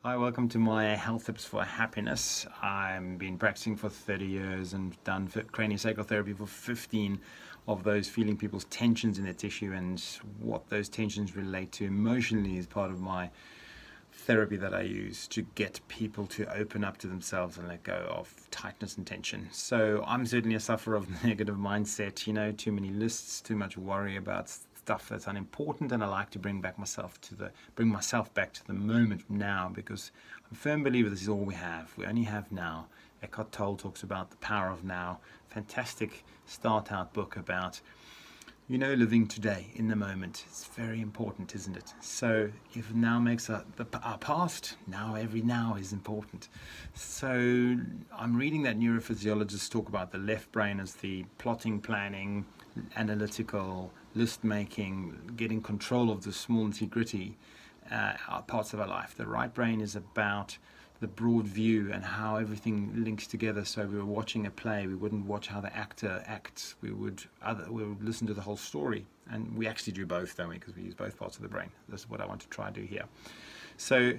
Hi, welcome to my Health Tips for Happiness. I've been practicing for 30 years and done craniosacral therapy for 15 of those, feeling people's tensions in their tissue and what those tensions relate to emotionally is part of my therapy that I use to get people to open up to themselves and let go of tightness and tension. So I'm certainly a sufferer of negative mindset, too many lists, too much worry about stuff that's unimportant, and I like to bring myself back to the moment now, because I'm a firm believer this is all we have. We only have now. Eckhart Tolle talks about the power of now. Fantastic start out book about living today in the moment. It's very important, isn't it? So if now makes our past, now every now is important. So I'm reading that neurophysiologists talk about the left brain as the plotting, planning, analytical, list making, getting control of the small nitty-gritty parts of our life. The right brain is about the broad view and how everything links together. So if we were watching a play, we wouldn't watch how the actor acts. We would listen to the whole story. And we actually do both, don't we? Because we use both parts of the brain. This is what I want to try to do here. So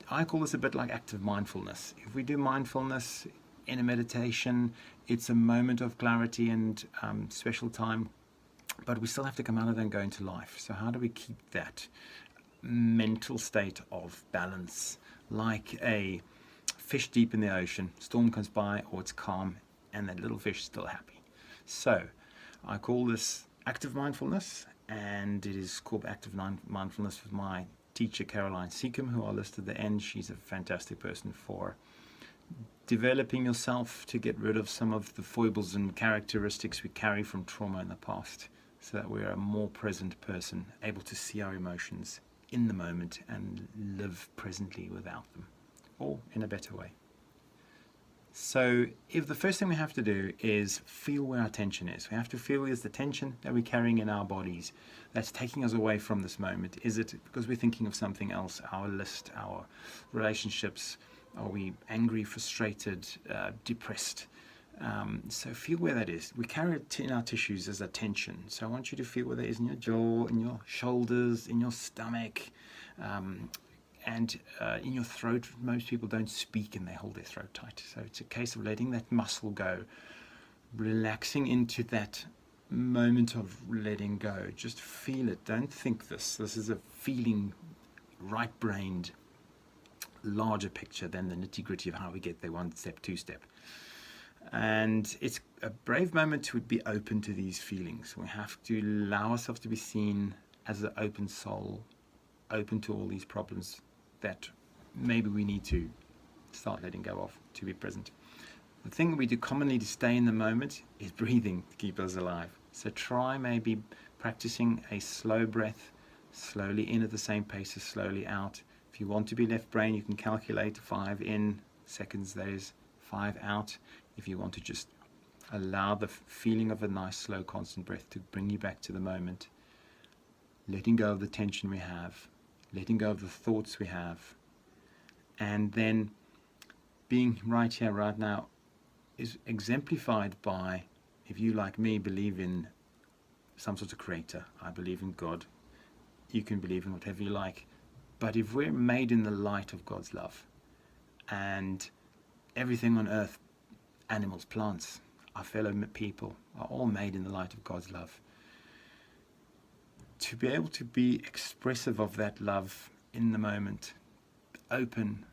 I call this a bit like active mindfulness. If we do mindfulness in a meditation, it's a moment of clarity and special time, but we still have to come out of it and go into life. So how do we keep that mental state of balance? Like a fish deep in the ocean, storm comes by or it's calm and that little fish is still happy. So I call this active mindfulness, and it is called active mindfulness with my teacher Caroline Bliss, who I'll list at the end. She's a fantastic person for developing yourself to get rid of some of the foibles and characteristics we carry from trauma in the past, so that we're a more present person, able to see our emotions in the moment and live presently without them, or in a better way. So if the first thing we have to do is feel where our tension is, we have to feel is the tension that we're carrying in our bodies that's taking us away from this moment. Is it because we're thinking of something else, our list, our relationships? Are we angry, frustrated, depressed? So feel where that is. We carry it in our tissues as a tension. So I want you to feel where that is in your jaw, in your shoulders, in your stomach, and in your throat. Most people don't speak and they hold their throat tight. So it's a case of letting that muscle go, relaxing into that moment of letting go. Just feel it. Don't think this. This is a feeling, right-brained, larger picture than the nitty-gritty of how we get there, one step, two step. And it's a brave moment to be open to these feelings. We have to allow ourselves to be seen as an open soul, open to all these problems that maybe we need to start letting go of to be present. The thing we do commonly to stay in the moment is breathing to keep us alive. So try maybe practicing a slow breath, slowly in at the same pace as slowly out. If you want to be left brain, you can calculate 5 in seconds, that is 5 out. If you want to just allow the feeling of a nice, slow, constant breath to bring you back to the moment, letting go of the tension we have, letting go of the thoughts we have, and then being right here, right now, is exemplified by, if you, like me, believe in some sort of creator, I believe in God, you can believe in whatever you like, but if we're made in the light of God's love, and everything on earth, animals, plants, our fellow people, are all made in the light of God's love. To be able to be expressive of that love in the moment, open,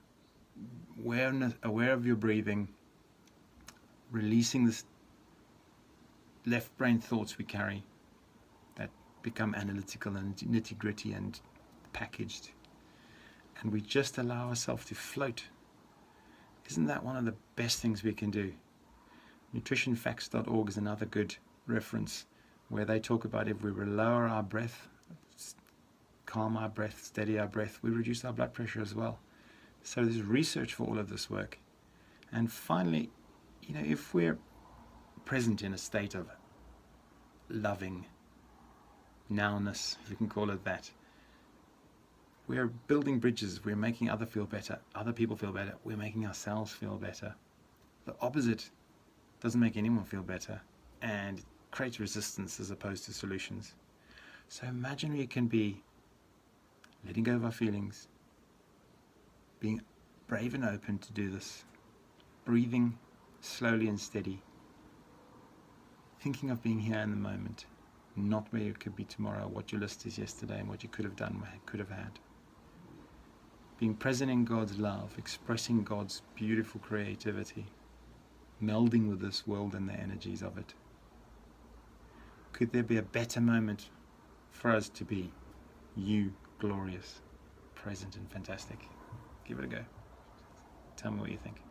aware of your breathing, releasing this left brain thoughts we carry that become analytical and nitty-gritty and packaged, and we just allow ourselves to float. Isn't that one of the best things we can do? Nutritionfacts.org is another good reference, where they talk about if we lower our breath, calm our breath, steady our breath, we reduce our blood pressure as well. So there's research for all of this work. And finally, if we're present in a state of loving nowness, if you can call it that, we're building bridges, we're making other people feel better, we're making ourselves feel better. The opposite doesn't make anyone feel better and creates resistance as opposed to solutions. So imagine we can be letting go of our feelings, being brave and open to do this. Breathing slowly and steady. Thinking of being here in the moment, not where you could be tomorrow, what your list is yesterday and what you could have done, could have had. Being present in God's love, expressing God's beautiful creativity, melding with this world and the energies of it. Could there be a better moment for us to be you, glorious, present and fantastic? Give it a go. Tell me what you think.